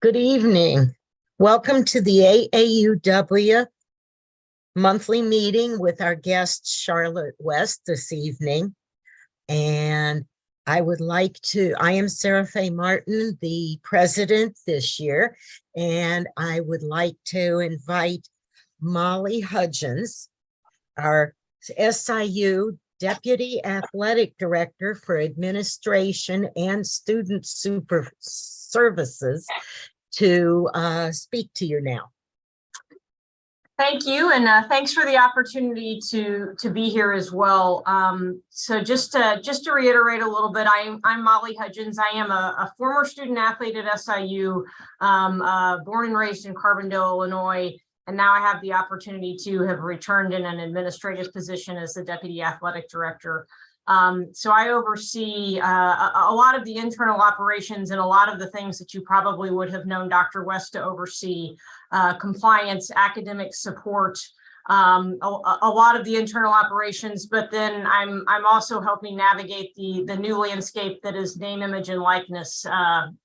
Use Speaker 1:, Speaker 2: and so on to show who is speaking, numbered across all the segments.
Speaker 1: Good evening. Welcome to the AAUW monthly meeting with our guest Charlotte West this evening. And I am Sarah Faye Martin, the president this year, and I would like to invite Molly Hudgens, our SIU Deputy Athletic Director for Administration and Student Services, to speak to you now.
Speaker 2: Thank you, and thanks for the opportunity to be here as well. So just to reiterate a little bit, I'm Molly Hudgens. I am a former student athlete at SIU, born and raised in Carbondale, Illinois, and now I have the opportunity to have returned in an administrative position as the Deputy Athletic Director. So I oversee a lot of the internal operations and a lot of the things that you probably would have known Dr. West to oversee, compliance, academic support, a lot of the internal operations, but then I'm also helping navigate the new landscape that is name, image, and likeness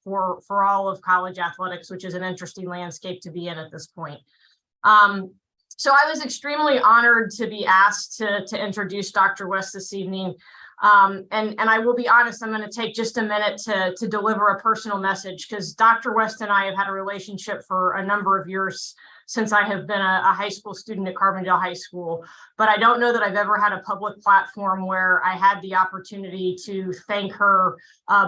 Speaker 2: for all of college athletics, which is an interesting landscape to be in at this point. So I was extremely honored to be asked to introduce Dr. West this evening. And I will be honest, I'm going to take just a minute to deliver a personal message, because Dr. West and I have had a relationship for a number of years since I have been a high school student at Carbondale High School. But I don't know that I've ever had a public platform where I had the opportunity to thank her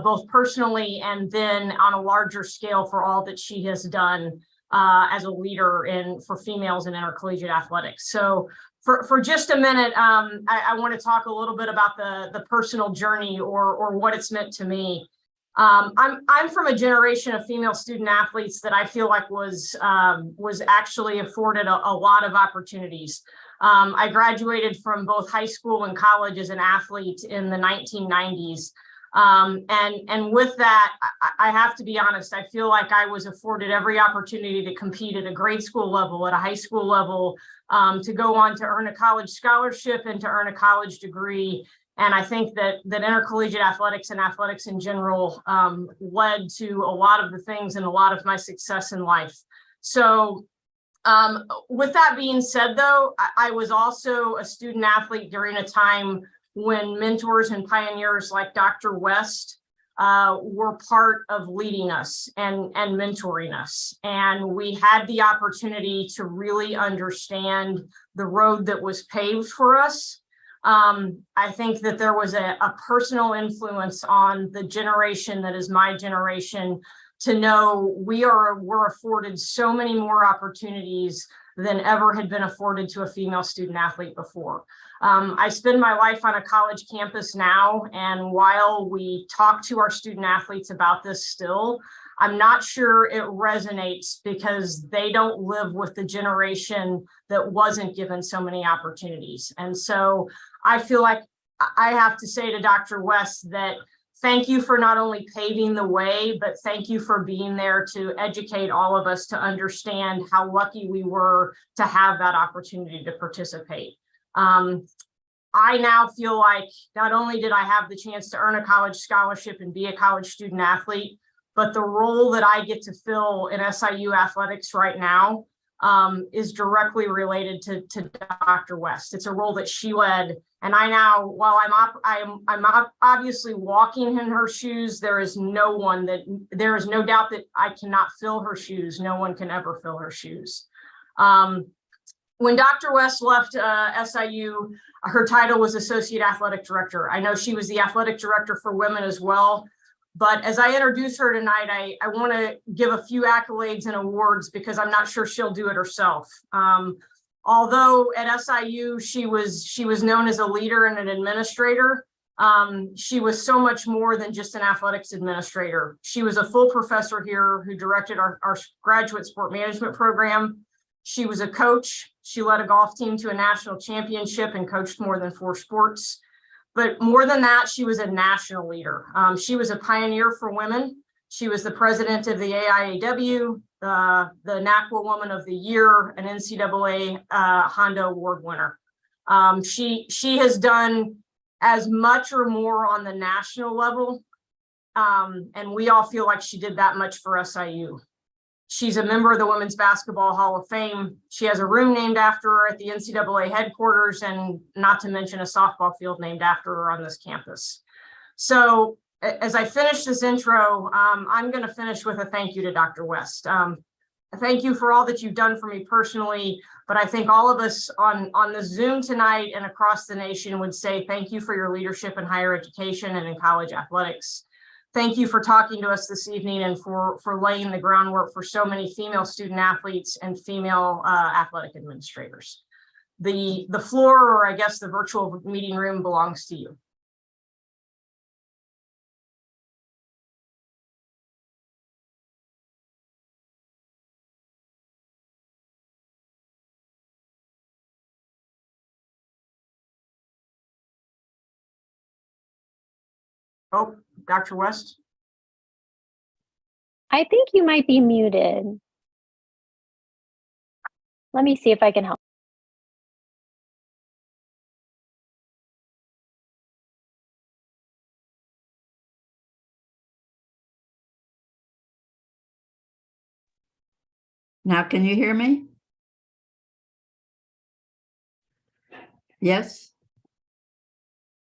Speaker 2: both personally and then on a larger scale for all that she has done as a leader for females in intercollegiate athletics. So for just a minute, I want to talk a little bit about the personal journey or what it's meant to me. I'm from a generation of female student athletes that I feel like was actually afforded a lot of opportunities. I graduated from both high school and college as an athlete in the 1990s. And with that, I have to be honest, I feel like I was afforded every opportunity to compete at a grade school level, at a high school level, to go on to earn a college scholarship and to earn a college degree. And I think that intercollegiate athletics and athletics in general led to a lot of the things and a lot of my success in life. So with that being said, though, I was also a student athlete during a time when mentors and pioneers like Dr. West were part of leading us and mentoring us. And we had the opportunity to really understand the road that was paved for us. I think that there was a personal influence on the generation that is my generation to know we're afforded so many more opportunities than ever had been afforded to a female student athlete before. I spend my life on a college campus now, and while we talk to our student athletes about this still, I'm not sure it resonates because they don't live with the generation that wasn't given so many opportunities. And so I feel like I have to say to Dr. West that thank you for not only paving the way, but thank you for being there to educate all of us to understand how lucky we were to have that opportunity to participate. I now feel like not only did I have the chance to earn a college scholarship and be a college student athlete, but the role that I get to fill in SIU athletics right now is directly related to Dr. West. It's a role that she led, and I now, while I'm obviously walking in her shoes, there is no doubt that I cannot fill her shoes. No one can ever fill her shoes. When Dr. West left SIU, her title was Associate Athletic Director. I know she was the Athletic Director for women as well. But as I introduce her tonight, I want to give a few accolades and awards because I'm not sure she'll do it herself. Although at SIU, she was known as a leader and an administrator, she was so much more than just an athletics administrator. She was a full professor here who directed our graduate sport management program. She was a coach. She led a golf team to a national championship and coached more than 4 sports. But more than that, she was a national leader. She was a pioneer for women. She was the president of the AAUW, the NACWA Woman of the Year, an NCAA Honda Award winner. She has done as much or more on the national level, and we all feel like she did that much for SIU. She's a member of the Women's Basketball Hall of Fame. She has a room named after her at the NCAA headquarters, and not to mention a softball field named after her on this campus. So as I finish this intro, I'm going to finish with a thank you to Dr. West. Thank you for all that you've done for me personally, but I think all of us on the Zoom tonight and across the nation would say thank you for your leadership in higher education and in college athletics. Thank you for talking to us this evening and for laying the groundwork for so many female student athletes and female athletic administrators. The floor, or I guess the virtual meeting room, belongs to you. Oh, Dr. West?
Speaker 3: I think you might be muted. Let me see if I can help.
Speaker 4: Now, can you hear me? Yes?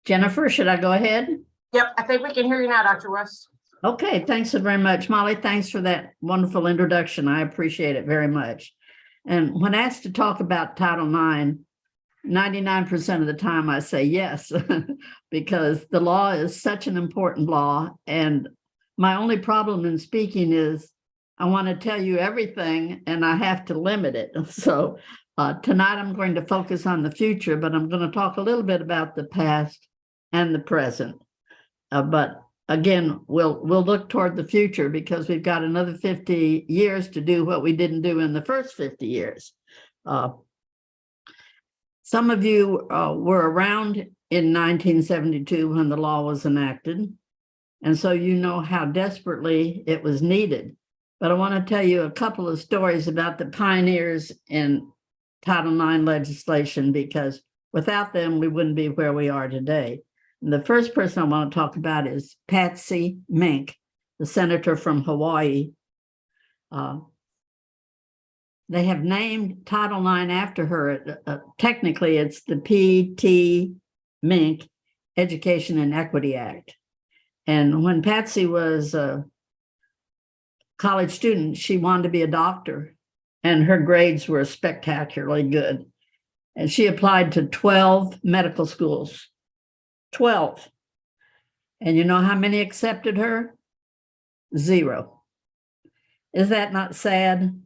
Speaker 4: Jennifer, should I go ahead?
Speaker 2: Yep, I think we can hear you now, Dr. West.
Speaker 4: Okay, thanks so very much, Molly. Thanks for that wonderful introduction. I appreciate it very much. And when asked to talk about Title IX, 99% of the time I say yes, because the law is such an important law. And my only problem in speaking is I want to tell you everything and I have to limit it. So tonight I'm going to focus on the future, but I'm going to talk a little bit about the past and the present. But again, we'll look toward the future because we've got another 50 years to do what we didn't do in the first 50 years. Some of you were around in 1972 when the law was enacted, and so you know how desperately it was needed. But I want to tell you a couple of stories about the pioneers in Title IX legislation, because without them, we wouldn't be where we are today. And the first person I want to talk about is Patsy Mink, the senator from Hawaii. They have named Title IX after her. Technically, it's the P.T. Mink Education and Equity Act. And when Patsy was a college student, she wanted to be a doctor, and her grades were spectacularly good. And she applied to 12 medical schools. 12. And you know how many accepted her? 0. Is that not sad?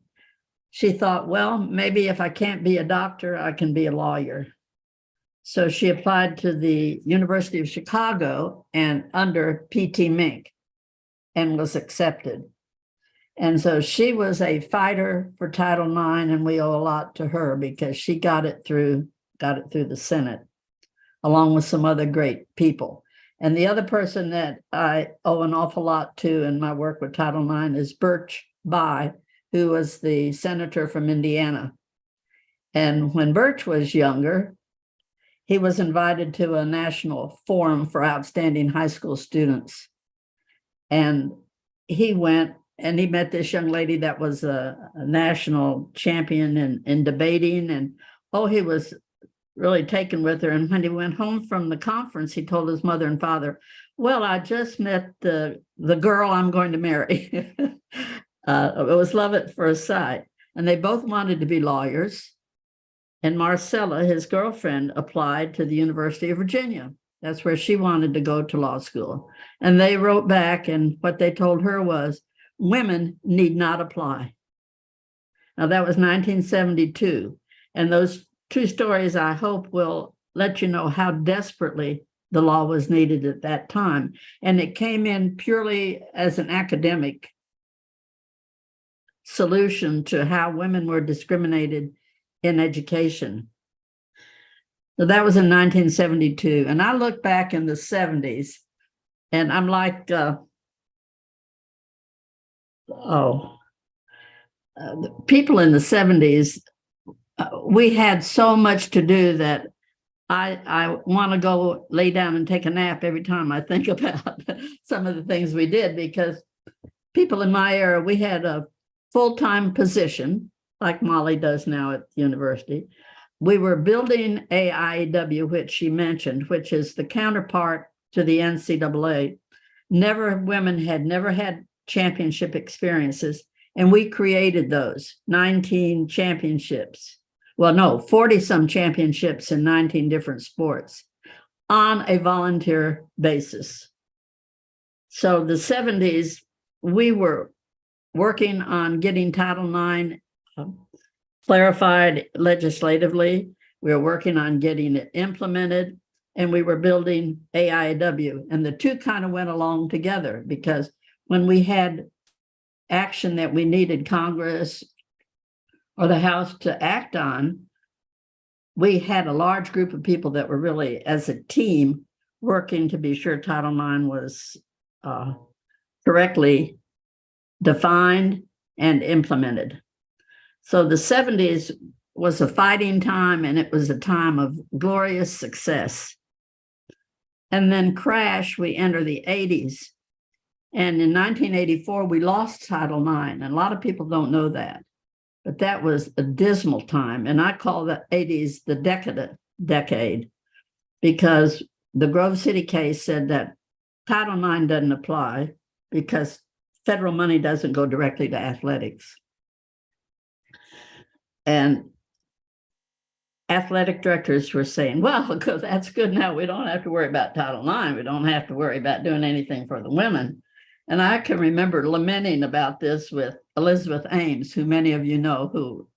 Speaker 4: She thought, well, maybe if I can't be a doctor, I can be a lawyer. So she applied to the University of Chicago and under P.T. Mink and was accepted. And so she was a fighter for Title IX, and we owe a lot to her because she got it through the Senate, along with some other great people. And the other person that I owe an awful lot to in my work with Title IX is Birch Bayh, who was the senator from Indiana. And when Birch was younger, he was invited to a national forum for outstanding high school students. And he went and he met this young lady that was a national champion in debating. And he was really taken with her. And when he went home from the conference, he told his mother and father, well, I just met the girl I'm going to marry. It was love at first sight. And they both wanted to be lawyers. And Marcella, his girlfriend, applied to the University of Virginia. That's where she wanted to go to law school. And they wrote back, and what they told her was, women need not apply. Now, that was 1972. And those two stories, I hope, will let you know how desperately the law was needed at that time. And it came in purely as an academic solution to how women were discriminated in education. So that was in 1972. And I look back in the 70s, and I'm like, people in the 70s, we had so much to do that I want to go lay down and take a nap every time I think about some of the things we did, because people in my era, we had full-time position, like Molly does now at the university. We were building AAUW, which she mentioned, which is the counterpart to the NCAA. Women had never had championship experiences, and we created those 19 championships. Well, no, 40-some championships in 19 different sports on a volunteer basis. So the 70s, we were working on getting Title IX clarified legislatively. We were working on getting it implemented, and we were building AIW. And the two kind of went along together, because when we had action that we needed Congress or the House to act on, we had a large group of people that were really, as a team, working to be sure Title IX was correctly defined and implemented. So the 70s was a fighting time, and it was a time of glorious success. And then crash, we enter the 80s. And in 1984, we lost Title IX. And a lot of people don't know that. But that was a dismal time. And I call the 80s the decadent decade, because the Grove City case said that Title IX doesn't apply because federal money doesn't go directly to athletics. And athletic directors were saying, well, because that's good now, we don't have to worry about Title IX. We don't have to worry about doing anything for the women. And I can remember lamenting about this with Elizabeth Ames, who many of you know, who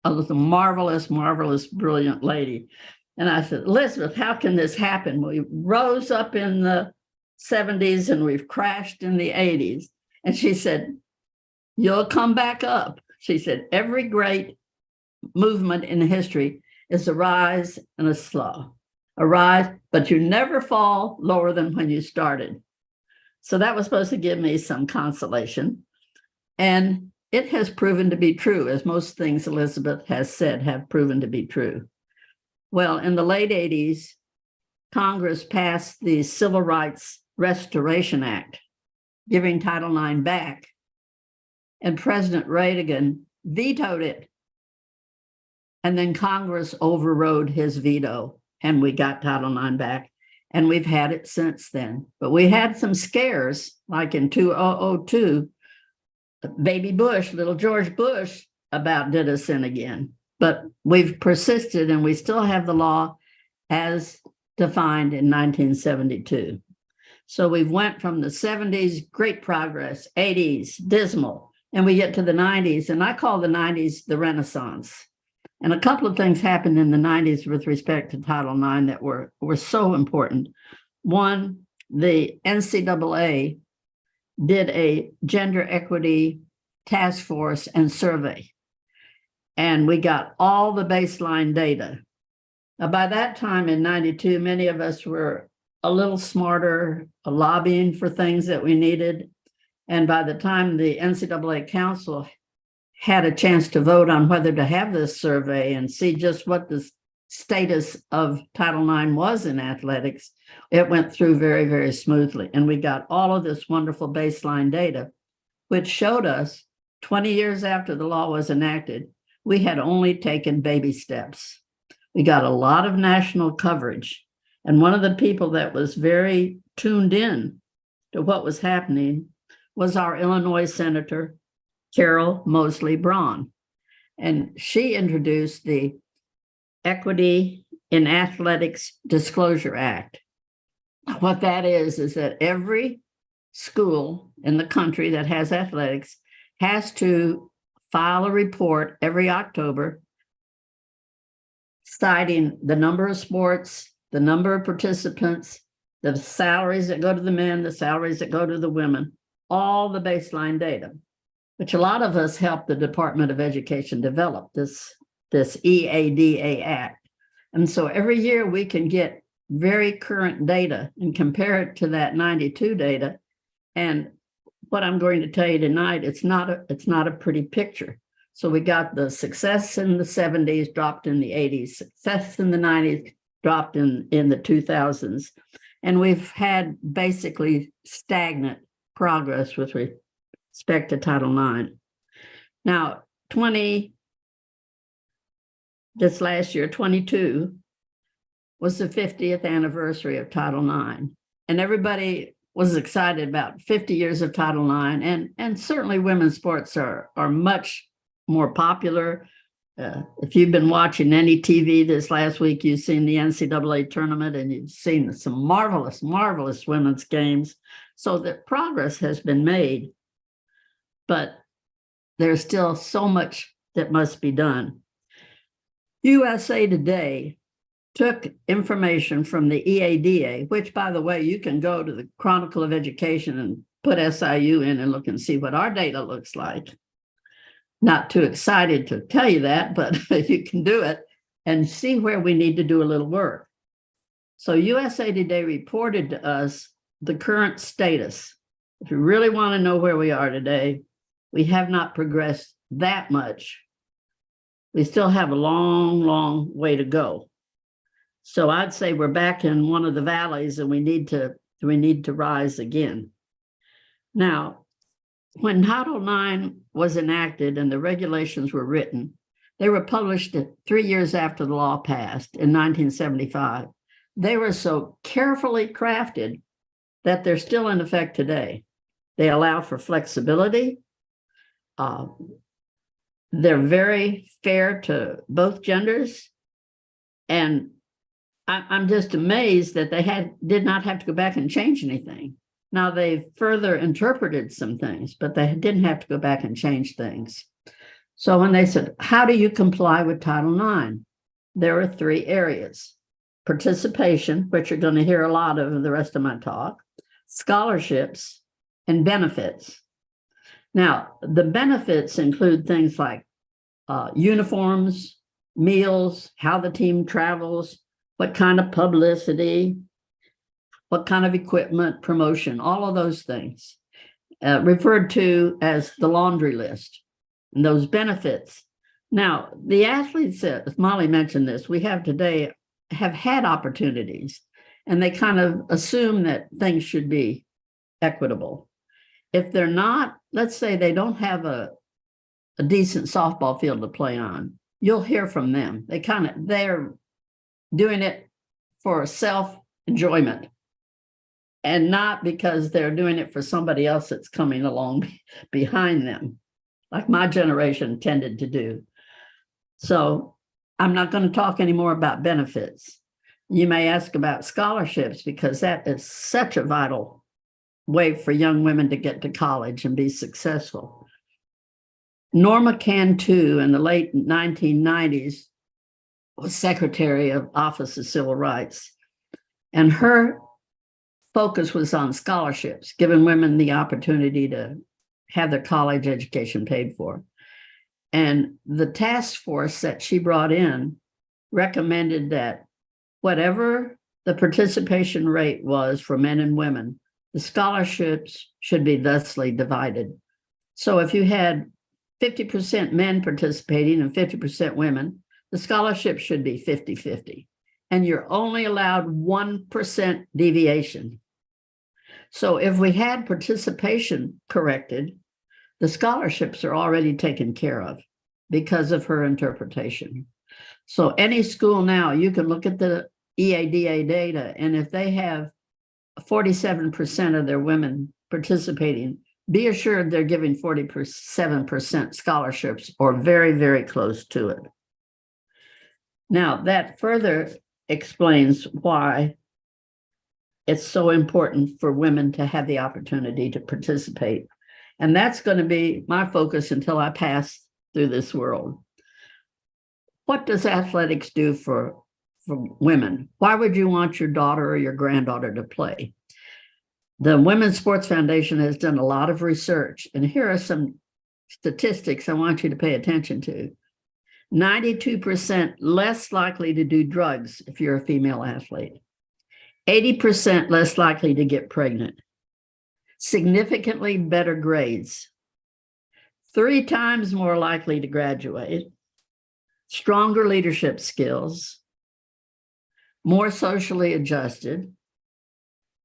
Speaker 4: was a marvelous, marvelous, brilliant lady. And I said, Elizabeth, how can this happen? We rose up in the 70s and we've crashed in the 80s. And she said, you'll come back up. She said, every great movement in history is a rise and a slow. A rise, but you never fall lower than when you started. So that was supposed to give me some consolation. And it has proven to be true, as most things Elizabeth has said have proven to be true. Well, in the late 80s, Congress passed the Civil Rights Restoration Act, giving Title IX back. And President Reagan vetoed it. And then Congress overrode his veto, and we got Title IX back. And we've had it since then. But we had some scares, like in 2002, baby Bush, little George Bush, about did us in again. But we've persisted, and we still have the law as defined in 1972. So we've went from the 70s, great progress, 80s, dismal, and we get to the 90s, and I call the 90s the Renaissance. And a couple of things happened in the 90s with respect to Title IX that were so important. One, the NCAA did a gender equity task force and survey, and we got all the baseline data. Now, by that time in 92, many of us were a little smarter, lobbying for things that we needed. And by the time the NCAA Council had a chance to vote on whether to have this survey and see just what the status of Title IX was in athletics, it went through very, very smoothly. And we got all of this wonderful baseline data, which showed us 20 years after the law was enacted, we had only taken baby steps. We got a lot of national coverage. And one of the people that was very tuned in to what was happening was our Illinois Senator, Carol Mosley Braun. And she introduced the Equity in Athletics Disclosure Act. What that is that every school in the country that has athletics has to file a report every October citing the number of sports, the number of participants, the salaries that go to the men, the salaries that go to the women, all the baseline data, which a lot of us helped the Department of Education develop this EADA Act. And so every year we can get very current data and compare it to that 92 data. And what I'm going to tell you tonight, it's not a pretty picture. So we got the success in the 70s, dropped in the 80s, success in the 90s, dropped in the 2000s. And we've had basically stagnant progress with respect to Title IX. Now, this last year, 22, was the 50th anniversary of Title IX. And everybody was excited about 50 years of Title IX. And certainly women's sports are much more popular. If you've been watching any TV this last week, you've seen the NCAA tournament and you've seen some marvelous, marvelous women's games. So that progress has been made, but there's still so much that must be done. USA Today took information from the EADA, which, by the way, you can go to the Chronicle of Education and put SIU in and look and see what our data looks like. Not too excited to tell you that, but you can do it and see where we need to do a little work. So USA Today reported to us the current status. If you really want to know where we are today, we have not progressed that much. We still have a long, long way to go. So I'd say we're back in one of the valleys and we need to rise again. Now, when Title IX was enacted and the regulations were written, they were published 3 years after the law passed in 1975. They were so carefully crafted that they're still in effect today. They allow for flexibility. They're very fair to both genders. And I'm just amazed that they did not have to go back and change anything. Now, they've further interpreted some things, but they didn't have to go back and change things. So when they said, how do you comply with Title IX? There are 3 areas: participation, which you're going to hear a lot of in the rest of my talk, scholarships, and benefits. Now, the benefits include things like uniforms, meals, how the team travels, what kind of publicity, what kind of equipment, promotion, all of those things, referred to as the laundry list, and those benefits. Now, the athletes, as Molly mentioned this, we have today have had opportunities, and they kind of assume that things should be equitable. If they're not, let's say they don't have a decent softball field to play on, you'll hear from them. They're doing it for self-enjoyment and not because they're doing it for somebody else that's coming along behind them, like my generation tended to do. So I'm not going to talk anymore about benefits. You may ask about scholarships, because that is such a vital way for young women to get to college and be successful. Norma Cantu in the late 1990s was Secretary of Office of Civil Rights, and her focus was on scholarships, giving women the opportunity to have their college education paid for. And the task force that she brought in recommended that whatever the participation rate was for men and women, the scholarships should be thusly divided. So if you had 50% men participating and 50% women, the scholarship should be 50-50. And you're only allowed 1% deviation. So if we had participation corrected, the scholarships are already taken care of because of her interpretation. So any school now, you can look at the EADA data, and if they have 47% of their women participating, be assured they're giving 47% scholarships or very, very close to it. Now, that further explains why it's so important for women to have the opportunity to participate. And that's going to be my focus until I pass through this world. What does athletics do for women? Why would you want your daughter or your granddaughter to play? The Women's Sports Foundation has done a lot of research, and here are some statistics I want you to pay attention to. 92% less likely to do drugs if you're a female athlete. 80% less likely to get pregnant. Significantly better grades. 3 times more likely to graduate. Stronger leadership skills. More socially adjusted.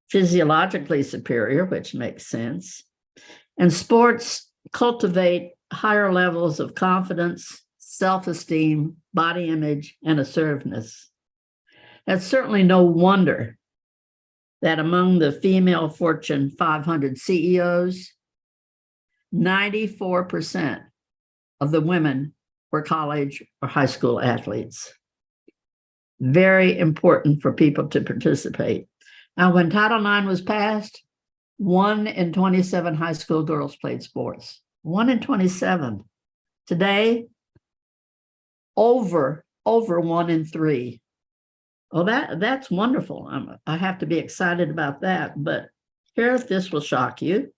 Speaker 4: Physiologically superior, which makes sense. And sports cultivate higher levels of confidence, self-esteem, body image, and assertiveness. It's certainly no wonder that among the female Fortune 500 CEOs, 94% of the women were college or high school athletes. Very important for people to participate. Now, when Title IX was passed, 1 in 27 high school girls played sports. 1 in 27. Today, over 1 in 3. Well, that's wonderful. I have to be excited about that. But here, this will shock you.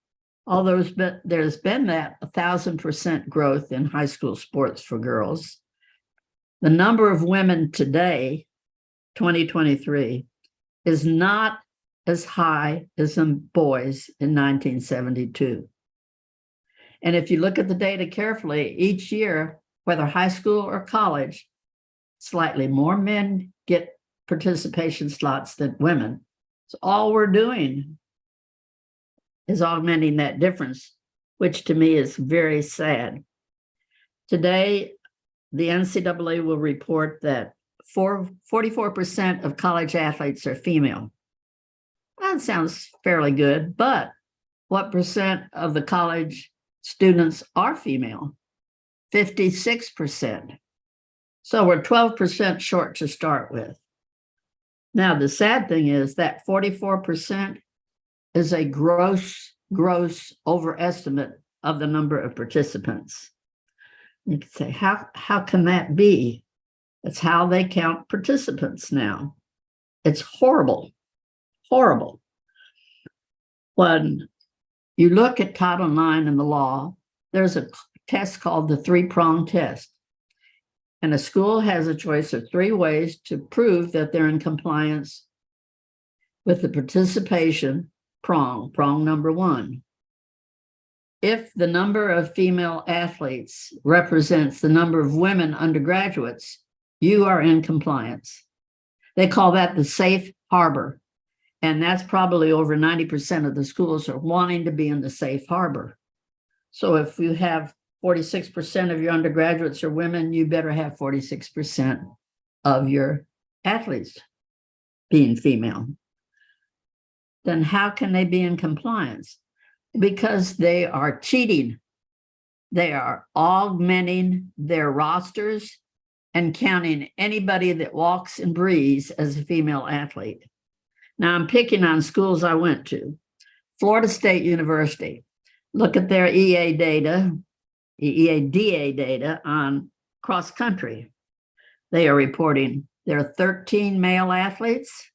Speaker 4: Although there's been that 1,000% growth in high school sports for girls, the number of women today, 2023, is not as high as the boys in 1972. And if you look at the data carefully, each year, whether high school or college, slightly more men get participation slots than women. So all we're doing is augmenting that difference, which to me is very sad. Today, the NCAA will report that 44% of college athletes are female. That sounds fairly good, but what percent of the college students are female? 56%. So we're 12% short to start with. Now, the sad thing is that 44% is a gross overestimate of the number of participants. You could say, how can that be? It's how they count participants now. It's horrible, horrible. When you look at Title IX in the law, there's a test called the three-prong test. And a school has a choice of 3 ways to prove that they're in compliance with the participation prong number 1. If the number of female athletes represents the number of women undergraduates, you are in compliance. They call that the safe harbor. And that's probably over 90% of the schools are wanting to be in the safe harbor. So if you have 46% of your undergraduates are women, you better have 46% of your athletes being female. Then how can they be in compliance? Because they are cheating. They are augmenting their rosters and counting anybody that walks and breathes as a female athlete. Now, I'm picking on schools I went to. Florida State University. Look at their EADA data on cross country. They are reporting there are 13 male athletes.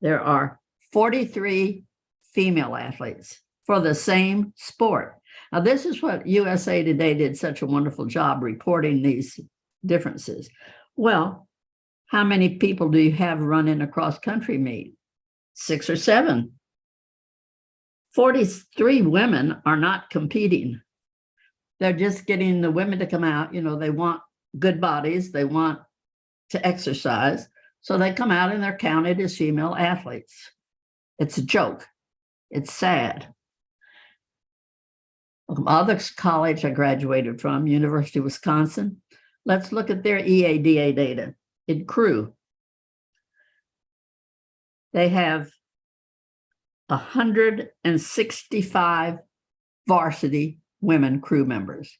Speaker 4: There are 43 female athletes for the same sport. Now, this is what USA Today did such a wonderful job reporting these differences. Well, how many people do you have running a cross-country meet? 6 or 7. 43 women are not competing. They're just getting the women to come out. You know, they want good bodies. They want to exercise. So they come out and they're counted as female athletes. It's a joke. It's sad. Other college I graduated from, University of Wisconsin, let's look at their EADA data. In crew, they have 165 varsity women crew members.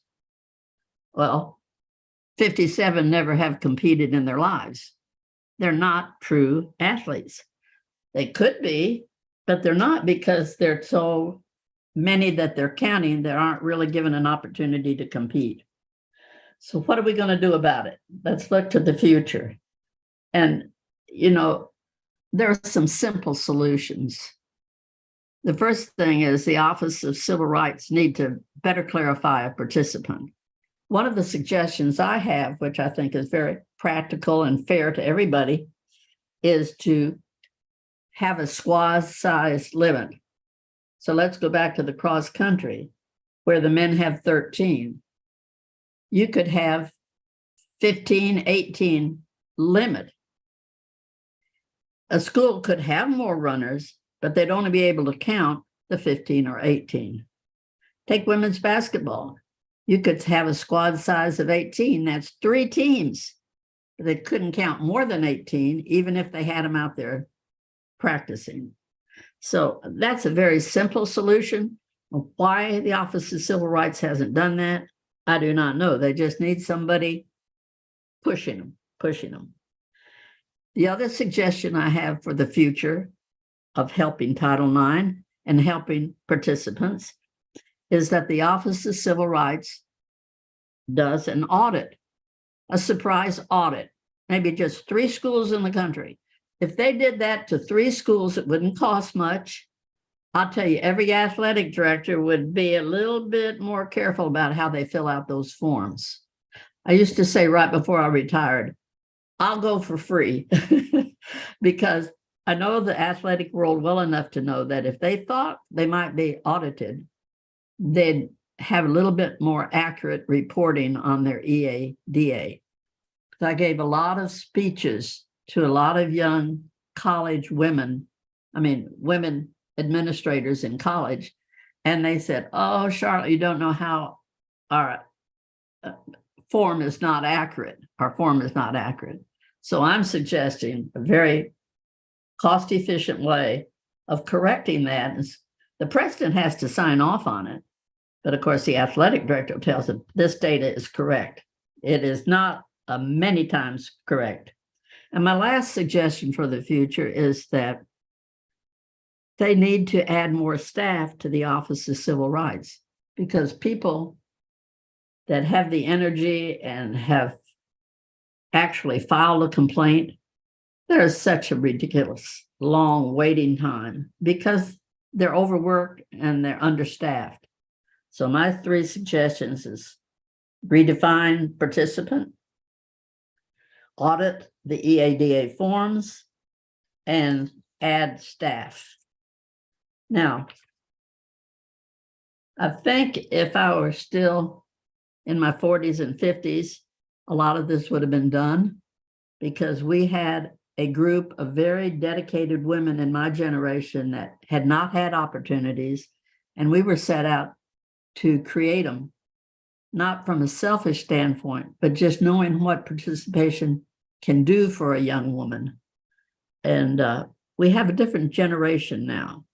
Speaker 4: Well, 57 never have competed in their lives. They're not true athletes. They could be, but they're not, because they're so many that they're counting that aren't really given an opportunity to compete. So what are we going to do about it? Let's look to the future. And, you know, there are some simple solutions. The first thing is the Office of Civil Rights need to better clarify a participant. One of the suggestions I have, which I think is very practical and fair to everybody, is to have a squad size limit. So let's go back to the cross country where the men have 13. You could have 15, 18 limit. A school could have more runners, but they'd only be able to count the 15 or 18. Take women's basketball. You could have a squad size of 18. That's 3 teams. They couldn't count more than 18, even if they had them out there practicing. So that's a very simple solution. Why the Office of Civil Rights hasn't done that, I do not know. They just need somebody pushing them. The other suggestion I have for the future of helping Title IX and helping participants is that the Office of Civil Rights does an audit, a surprise audit, maybe just 3 schools in the country. If they did that to 3 schools, it wouldn't cost much. I'll tell you, every athletic director would be a little bit more careful about how they fill out those forms. I used to say right before I retired, I'll go for free because I know the athletic world well enough to know that if they thought they might be audited, they'd have a little bit more accurate reporting on their EADA. I gave a lot of speeches to a lot of young college women, women administrators in college, and they said, "Oh, Charlotte, you don't know how our form is not accurate. Our form is not accurate." So I'm suggesting a very cost-efficient way of correcting that. The president has to sign off on it, but of course the athletic director tells them this data is correct. It is not many times correct. And my last suggestion for the future is that they need to add more staff to the Office of Civil Rights, because people that have the energy and have actually filed a complaint, there's such a ridiculous long waiting time because they're overworked and they're understaffed. So my 3 suggestions is redefine participant, audit the EADA forms, and add staff. Now, I think if I were still in my 40s and 50s, a lot of this would have been done, because we had a group of very dedicated women in my generation that had not had opportunities, and we were set out to create them, not from a selfish standpoint, but just knowing what participation can do for a young woman. And we have a different generation now.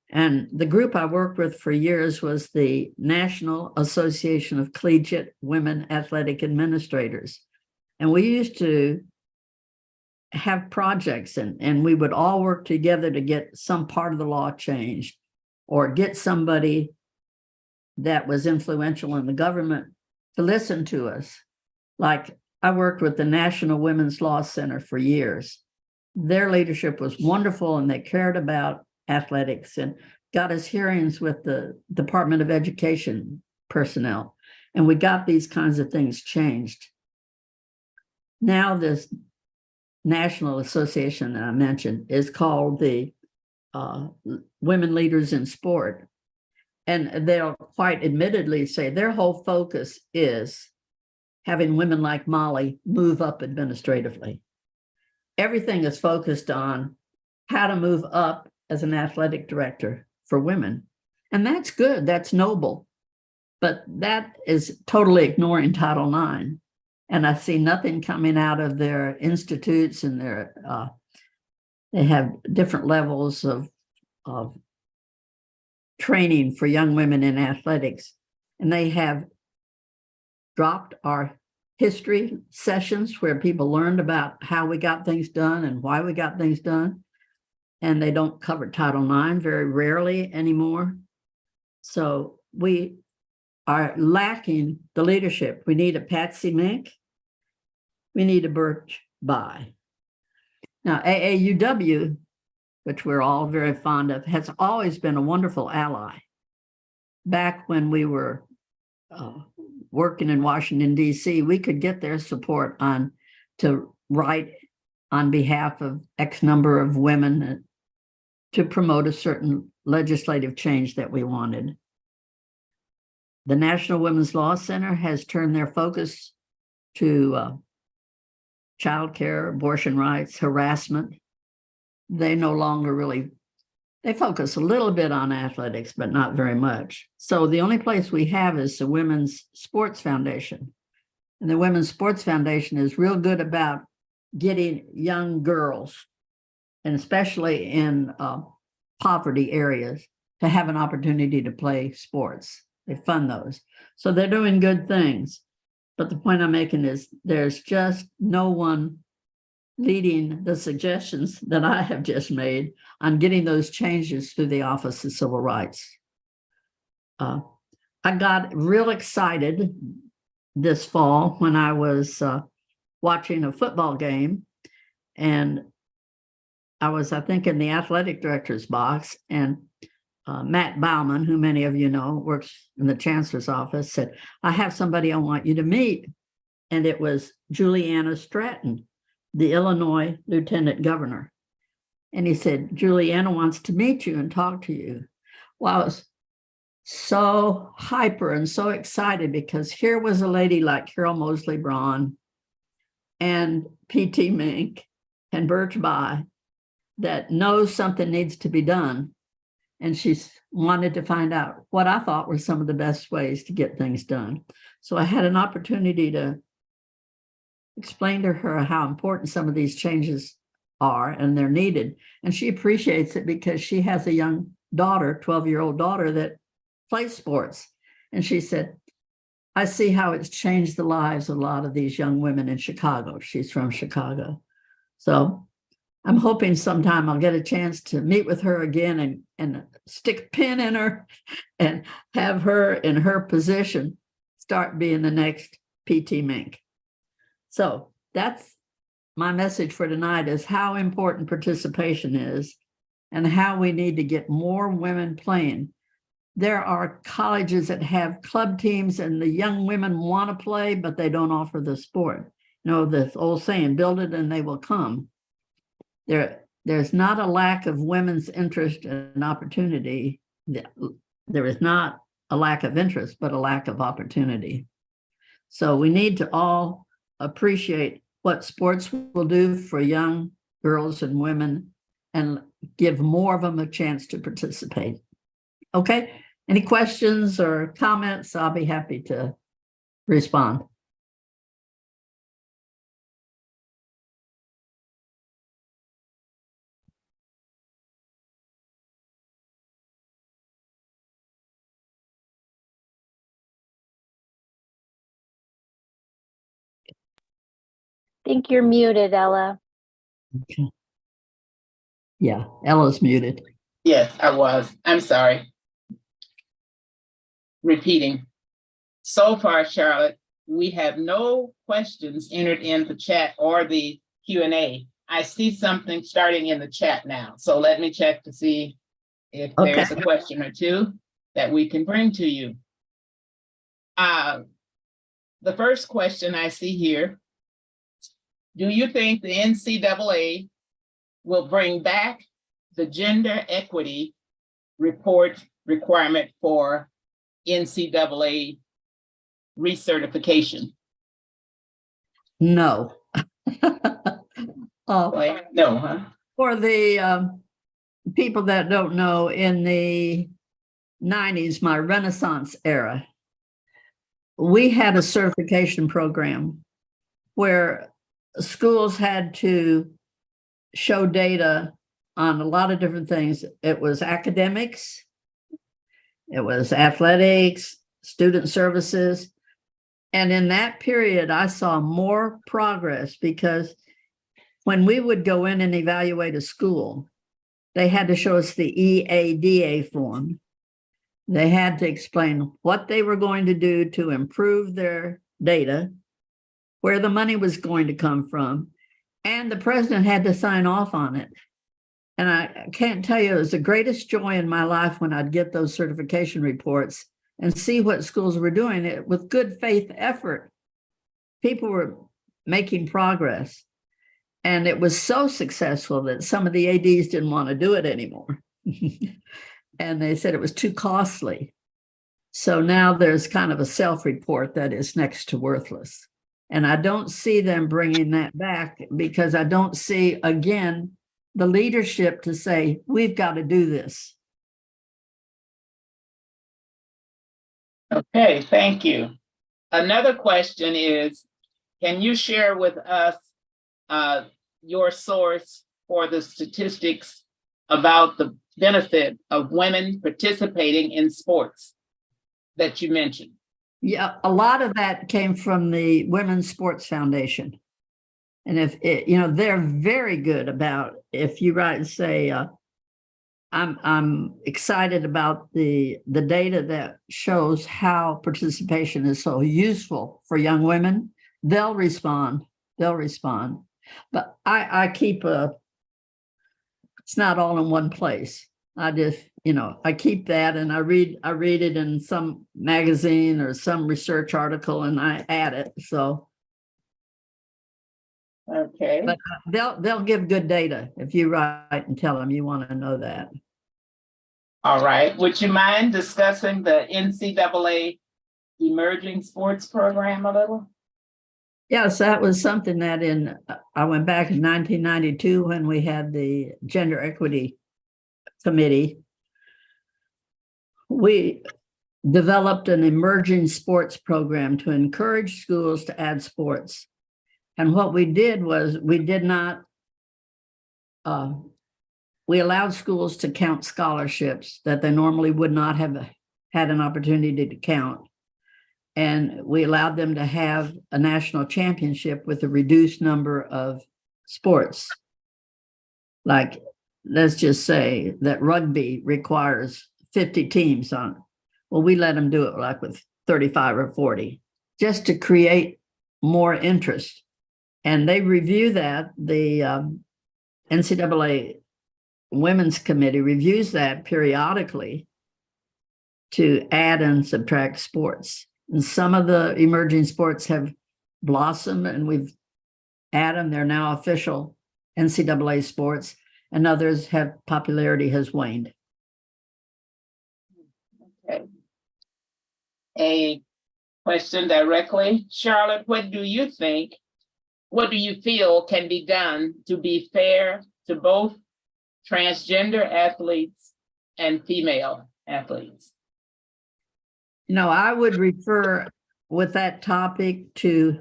Speaker 4: And the group I worked with for years was the National Association of Collegiate Women Athletic Administrators. And we used to have projects, and we would all work together to get some part of the law changed or get somebody that was influential in the government to listen to us. Like I worked with the National Women's Law Center for years. Their leadership was wonderful, and they cared about athletics and got us hearings with the Department of Education personnel. And we got these kinds of things changed. Now this national association that I mentioned is called the Women Leaders in Sport. And they'll quite admittedly say their whole focus is having women like Molly move up administratively. Everything is focused on how to move up as an athletic director for women. And that's good, that's noble. But that is totally ignoring Title IX. And I see nothing coming out of their institutes and their, they have different levels of training for young women in athletics. And they have dropped our history sessions where people learned about how we got things done and why we got things done. And they don't cover Title IX very rarely anymore. So we are lacking the leadership. We need a Patsy Mink. We need a Birch Bayh. Now, AAUW, which we're all very fond of, has always been a wonderful ally. Back when we were working in Washington, D.C., we could get their support to write on behalf of X number of women to promote a certain legislative change that we wanted. The National Women's Law Center has turned their focus to child care, abortion rights, harassment. They no longer really, They focus a little bit on athletics, but not very much. So the only place we have is the Women's Sports Foundation. And the Women's Sports Foundation is real good about getting young girls, and especially in poverty areas, to have an opportunity to play sports. They fund those. So they're doing good things. But the point I'm making is there's just no one leading the suggestions that I have just made on getting those changes through the Office of Civil Rights. I got real excited this fall when I was watching a football game, and I was, I think, in the athletic director's box, and Matt Bauman, who many of you know, works in the chancellor's office, said, I have somebody I want you to meet. And it was Juliana Stratton, the Illinois lieutenant governor. And he said, Juliana wants to meet you and talk to you. Well, I was so hyper and so excited because here was a lady like Carol Mosley Braun and P.T. Mink and Birch Bayh that knows something needs to be done. And she's wanted to find out what I thought were some of the best ways to get things done. So I had an opportunity to explain to her how important some of these changes are and they're needed. And she appreciates it because she has a young daughter, 12-year-old daughter, that plays sports. And she said, I see how it's changed the lives of a lot of these young women in Chicago. She's from Chicago. So I'm hoping sometime I'll get a chance to meet with her again and stick a pin in her and have her in her position start being the next P.T. Mink. So that's my message for tonight, is how important participation is and how we need to get more women playing. There are colleges that have club teams and the young women want to play, but they don't offer the sport. You know, the old saying, build it and they will come. There's not a lack of women's interest and opportunity. There is not a lack of interest, but a lack of opportunity. So we need to all appreciate what sports will do for young girls and women and give more of them a chance to participate. Okay, any questions or comments? I'll be happy to respond.
Speaker 3: I think you're muted, Ella.
Speaker 4: Okay. Yeah, Ella's muted.
Speaker 5: Yes, I was. I'm sorry. Repeating. So far, Charlotte, we have no questions entered in the chat or the Q&A. I see something starting in the chat now. So let me check to see if there's a question or two that we can bring to you. The first question I see here, do you think the NCAA will bring back the gender equity report requirement for NCAA recertification?
Speaker 4: No.
Speaker 5: No, huh?
Speaker 4: For the people that don't know, in the 90s, my Renaissance era, we had a certification program where schools had to show data on a lot of different things. It was academics, it was athletics, student services. And in that period, I saw more progress because when we would go in and evaluate a school, they had to show us the EADA form. They had to explain what they were going to do to improve their data, where the money was going to come from, and the president had to sign off on it. And I can't tell you, it was the greatest joy in my life when I'd get those certification reports and see what schools were doing it with good faith effort. People were making progress. And it was so successful that some of the ADs didn't want to do it anymore. And they said it was too costly. So now there's kind of a self-report that is next to worthless. And I don't see them bringing that back because I don't see, again, the leadership to say, we've got to do this.
Speaker 5: Okay, thank you. Another question is, can you share with us your source for the statistics about the benefit of women participating in sports that you mentioned?
Speaker 4: Yeah, a lot of that came from the Women's Sports Foundation. And if it, they're very good about, if you write and say, I'm excited about the data that shows how participation is so useful for young women, they'll respond. But I keep it's not all in one place. I just, I keep that and I read it in some magazine or some research article and I add it. So
Speaker 5: okay.
Speaker 4: But they'll give good data if you write and tell them you want to know that.
Speaker 5: All right. Would you mind discussing the NCAA Emerging Sports Program a little?
Speaker 4: Yes, that was something that I went back in 1992 when we had the Gender Equity Committee. We developed an emerging sports program to encourage schools to add sports. And what we did was we allowed schools to count scholarships that they normally would not have had an opportunity to count. And we allowed them to have a national championship with a reduced number of sports. Like, let's just say that rugby requires 50 teams on it. Well, we let them do it like with 35 or 40, just to create more interest. And they review that. The NCAA Women's Committee reviews that periodically to add and subtract sports. And some of the emerging sports have blossomed and we've added them. They're now official NCAA sports, and others have popularity has waned.
Speaker 5: Okay. A question directly. Charlotte, what do you feel can be done to be fair to both transgender athletes and female athletes?
Speaker 4: I would refer with that topic to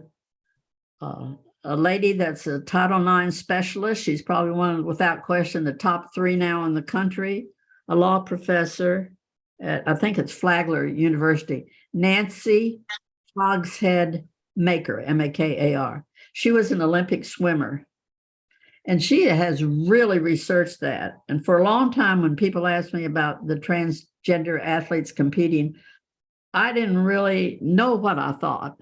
Speaker 4: a lady that's a Title IX specialist. She's probably one, without question, the top 3 now in the country, a law professor at, I think it's Flagler University, Nancy Hogshead Maker, M-A-K-A-R. She was an Olympic swimmer. And she has really researched that. And for a long time, when people asked me about the transgender athletes competing, I didn't really know what I thought.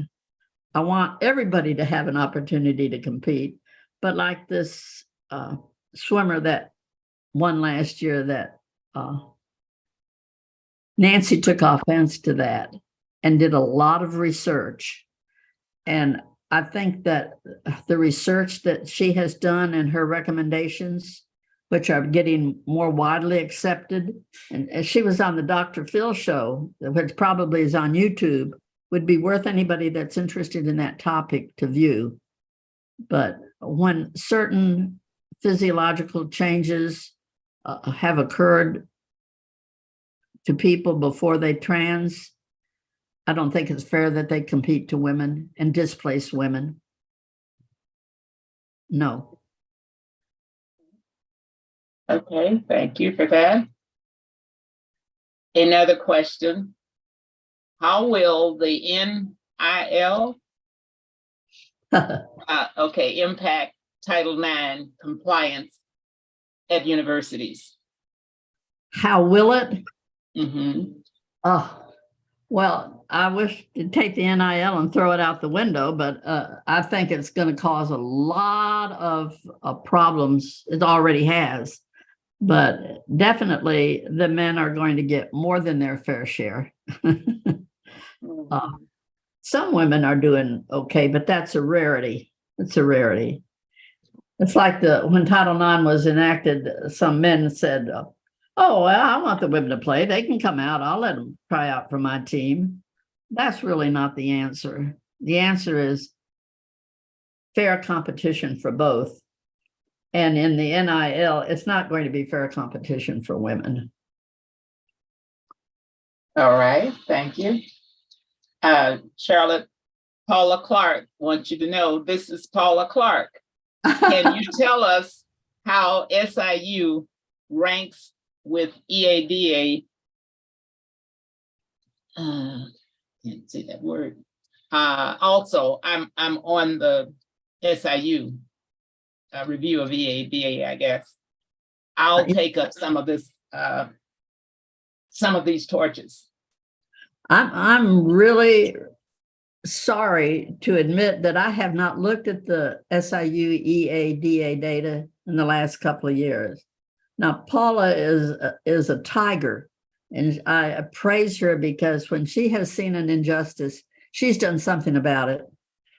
Speaker 4: I want everybody to have an opportunity to compete. But like this swimmer that won last year, that Nancy took offense to that and did a lot of research. And I think that the research that she has done and her recommendations, which are getting more widely accepted, and she was on the Dr. Phil show, which probably is on YouTube, would be worth anybody that's interested in that topic to view. But when certain physiological changes have occurred to people before they trans, I don't think it's fair that they compete to women and displace women. No.
Speaker 5: Okay, thank you for that. Another question. How will the NIL impact Title IX compliance at universities?
Speaker 4: How will it?
Speaker 5: Mm-hmm.
Speaker 4: Oh, well, I wish to take the NIL and throw it out the window, but I think it's going to cause a lot of problems. It already has, but definitely the men are going to get more than their fair share. Some women are doing okay, but that's a rarity. It's a rarity. It's like when Title IX was enacted, some men said, oh, well, I want the women to play. They can come out. I'll let them try out for my team. That's really not the answer. The answer is fair competition for both. And in the NIL, it's not going to be fair competition for women.
Speaker 5: All right, thank you. Charlotte, Paula Clark wants you to know this is Paula Clark. Can you tell us how SIU ranks with EADA? Can't say that word. Also, I'm on the SIU review of EADA, I guess. I'll take up some of this, some of these torches.
Speaker 4: I'm really sorry to admit that I have not looked at the SIU EADA data in the last couple of years. Now, Paula is a tiger, and I praise her because when she has seen an injustice, she's done something about it.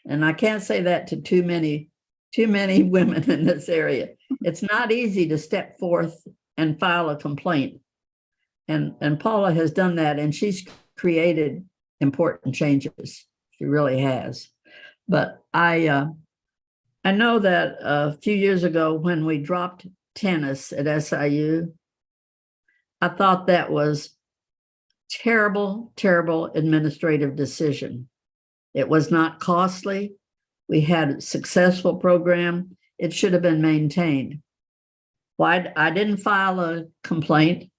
Speaker 4: And I can't say that to too many women in this area. It's not easy to step forth and file a complaint. And Paula has done that, and she's created important changes. She really has. But I know that a few years ago when we dropped tennis at SIU, I thought that was terrible, terrible administrative decision. It was not costly. We had a successful program. It should have been maintained. Why I didn't file a complaint.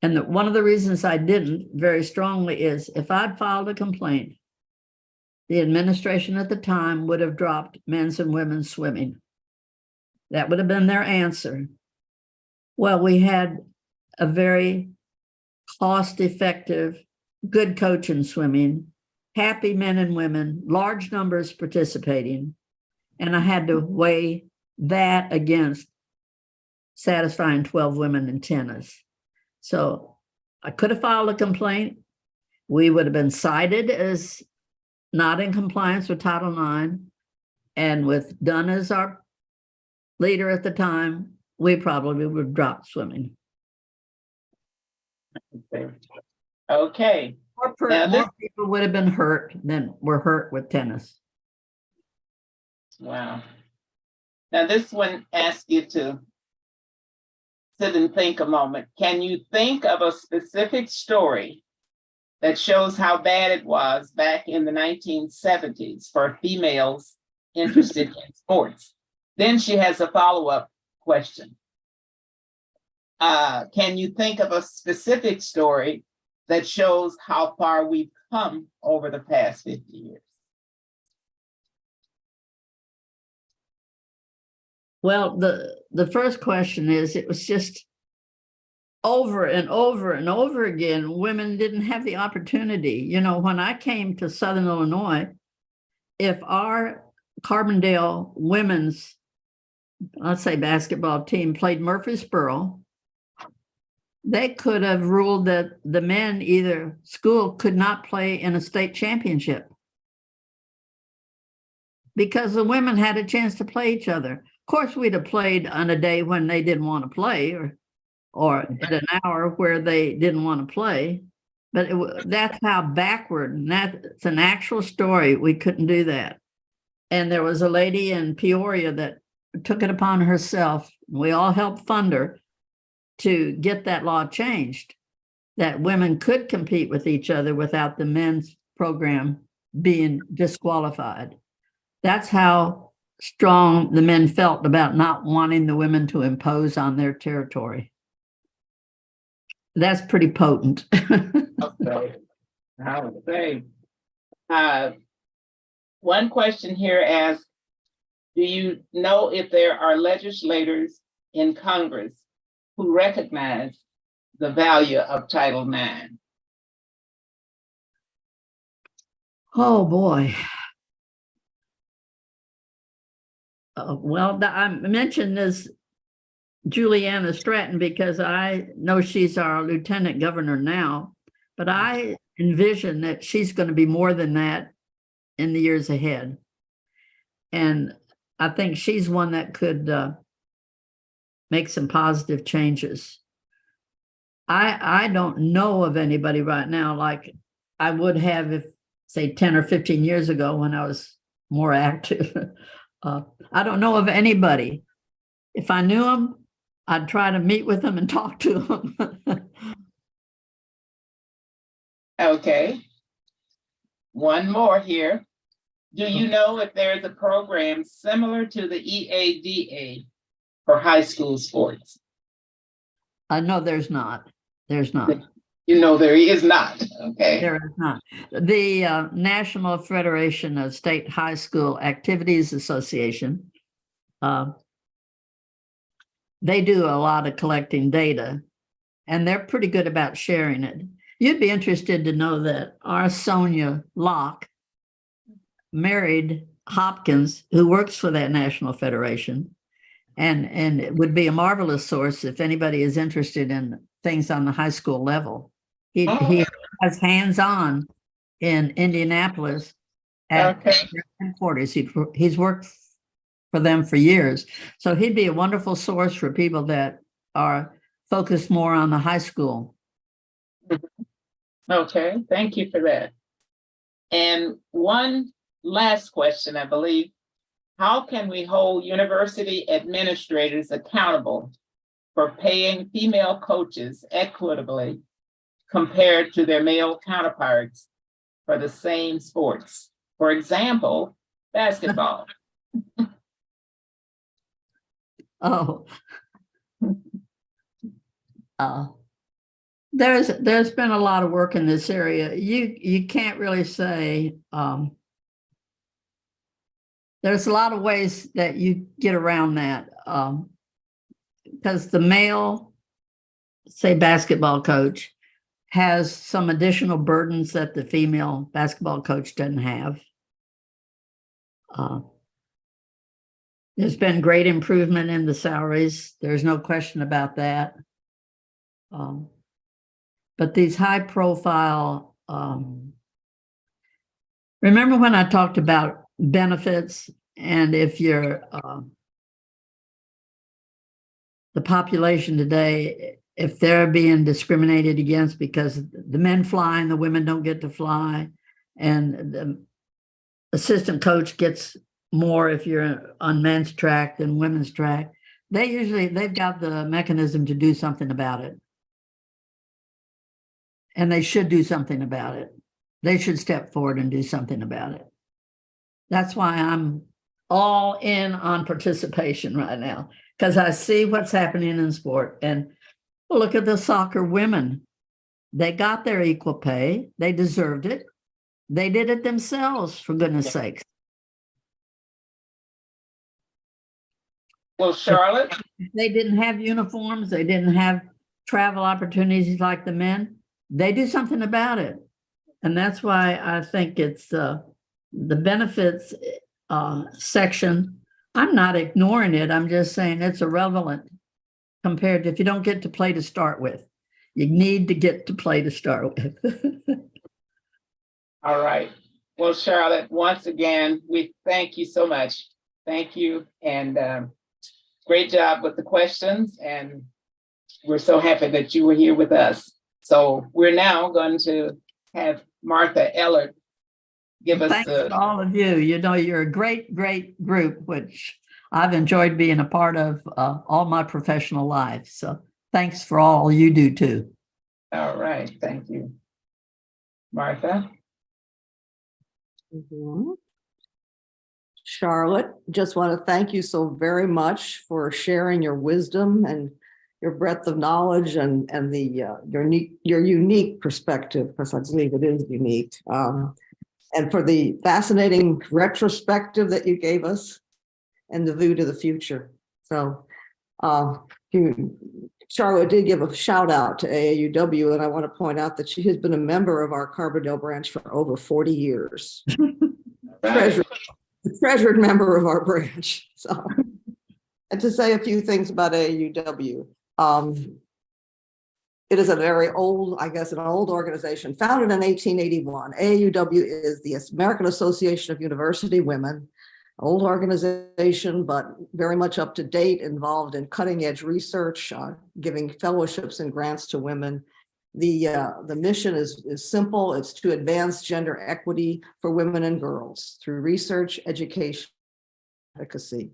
Speaker 4: And one of the reasons I didn't very strongly is if I'd filed a complaint, the administration at the time would have dropped men's and women's swimming. That would have been their answer. Well, we had a very cost-effective, good coach in swimming, happy men and women, large numbers participating, and I had to weigh that against satisfying 12 women in tennis. So I could have filed a complaint. We would have been cited as not in compliance with Title IX. And with Dunn as our leader at the time, we probably would have dropped swimming.
Speaker 5: Okay.
Speaker 4: More people would have been hurt than were hurt with tennis.
Speaker 5: Wow. Now this one asks you to sit and think a moment. Can you think of a specific story that shows how bad it was back in the 1970s for females interested in sports? Then she has a follow-up question. Can you think of a specific story that shows how far we've come over the past 50 years?
Speaker 4: Well, the first question is, it was just over and over and over again, women didn't have the opportunity. You know, when I came to Southern Illinois, if our Carbondale women's, let's say, basketball team played Murfreesboro, they could have ruled that the men, either school could not play in a state championship because the women had a chance to play each other. Of course, we'd have played on a day when they didn't want to play, or at an hour where they didn't want to play. But that's how backward, and that's an actual story. We couldn't do that. And there was a lady in Peoria that took it upon herself. We all helped fund her to get that law changed, that women could compete with each other without the men's program being disqualified. That's how strong the men felt about not wanting the women to impose on their territory. That's pretty potent.
Speaker 5: Okay. I would say. One question here asks, do you know if there are legislators in Congress who recognize the value of Title IX?
Speaker 4: Oh, boy. Well, I mentioned this Juliana Stratton because I know she's our lieutenant governor now, but I envision that she's going to be more than that in the years ahead. And I think she's one that could make some positive changes. I don't know of anybody right now like I would have if, say, 10 or 15 years ago when I was more active. I don't know of anybody If I knew them, I'd try to meet with them and talk to them.
Speaker 5: Okay. One more here. Do you know if there is a program similar to the EADA for high school sports?
Speaker 4: No, there's not. There's not.
Speaker 5: You know, there is not. Okay.
Speaker 4: There is not. The National Federation of State High School Activities Association, they do a lot of collecting data, and they're pretty good about sharing it. You'd be interested to know that our Sonia Locke married Hopkins, who works for that National Federation, and it would be a marvelous source if anybody is interested in things on the high school level. He has hands-on in Indianapolis at headquarters. He's worked for them for years. So he'd be a wonderful source for people that are focused more on the high school.
Speaker 5: Okay, thank you for that. And one last question, I believe. How can we hold university administrators accountable for paying female coaches equitably compared to their male counterparts for the same sports? For example, basketball.
Speaker 4: There's been a lot of work in this area. You can't really say, there's a lot of ways that you get around that, because the male, say, basketball coach has some additional burdens that the female basketball coach doesn't have. There's been great improvement in the salaries. There's no question about that. But these high profile, remember when I talked about benefits, and if you're the population today, if they're being discriminated against because the men fly and the women don't get to fly, and the assistant coach gets more if you're on men's track than women's track, they've got the mechanism to do something about it. And they should do something about it. They should step forward and do something about it. That's why I'm all in on participation right now, because I see what's happening in sport. And look at the soccer women. They got their equal pay. They deserved it. They did it themselves, for goodness sakes.
Speaker 5: Well, Charlotte?
Speaker 4: They didn't have uniforms. They didn't have travel opportunities like the men. They do something about it. And that's why I think it's the benefits section. I'm not ignoring it. I'm just saying it's irrelevant compared to if you don't get to play to start with. You need to get to play to start with.
Speaker 5: All right. Well, Charlotte, once again, we thank you so much. Thank you. And great job with the questions. And we're so happy that you were here with us. So we're now going to have Martha Ellert give us
Speaker 4: Thanks to all of you. You know, you're a great, great group, which I've enjoyed being a part of all my professional life. So thanks for all you do too.
Speaker 5: All right. Thank you. Martha.
Speaker 6: Charlotte, just want to thank you so very much for sharing your wisdom and your breadth of knowledge and your unique perspective, because I believe it is unique, and for the fascinating retrospective that you gave us and the view to the future. So Charlotte did give a shout out to AAUW, and I want to point out that she has been a member of our Carbondale branch for over 40 years. Treasured member of our branch. So, and to say a few things about AAUW. It is a very old, I guess, an old organization founded in 1881. AAUW is the American Association of University Women, old organization, but very much up to date, involved in cutting edge research, giving fellowships and grants to women. The mission is simple. It's to advance gender equity for women and girls through research, education, advocacy.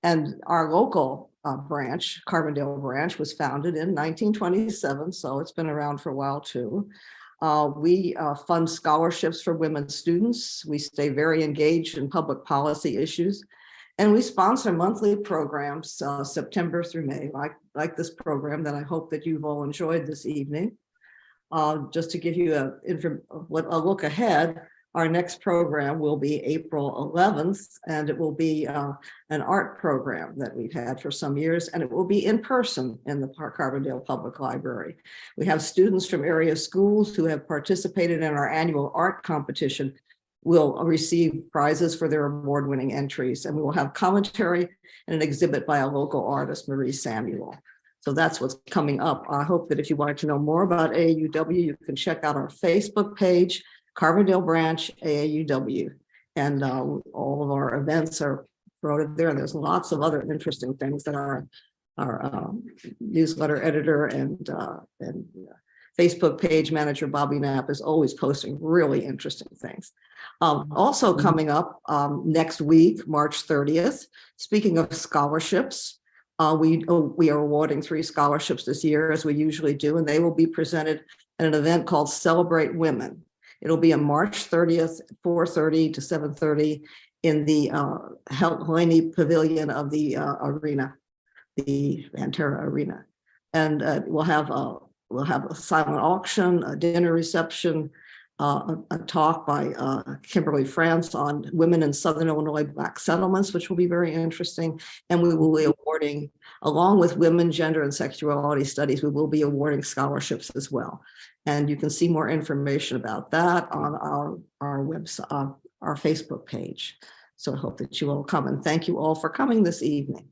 Speaker 6: And our local branch, Carbondale Branch, was founded in 1927, so it's been around for a while too. We fund scholarships for women students. We stay very engaged in public policy issues. And we sponsor monthly programs, September through May, like this program that I hope that you've all enjoyed this evening. Just to give you a look ahead, our next program will be April 11th, and it will be an art program that we've had for some years, and it will be in person in the Carbondale Public Library. We have students from area schools who have participated in our annual art competition will receive prizes for their award-winning entries, and we will have commentary and an exhibit by a local artist, Marie Samuel. So that's what's coming up. I hope that if you want to know more about AAUW, you can check out our Facebook page, Carbondale Branch AAUW, and all of our events are promoted there. And there's lots of other interesting things that our newsletter editor and Facebook page manager, Bobby Knapp, is always posting really interesting things. Also coming up next week, March 30th, speaking of scholarships, we are awarding 3 scholarships this year, as we usually do, and they will be presented at an event called Celebrate Women. It'll be on March 30th, 4:30 to 7:30 in the Helene Pavilion of the arena, the Pantera Arena. And we'll have a silent auction, a dinner reception, a talk by Kimberly France on women in Southern Illinois Black settlements, which will be very interesting. And we will be awarding, along with women, gender, and sexuality studies, we will be awarding scholarships as well. And you can see more information about that on our website, our Facebook page. So I hope that you all come, and thank you all for coming this evening.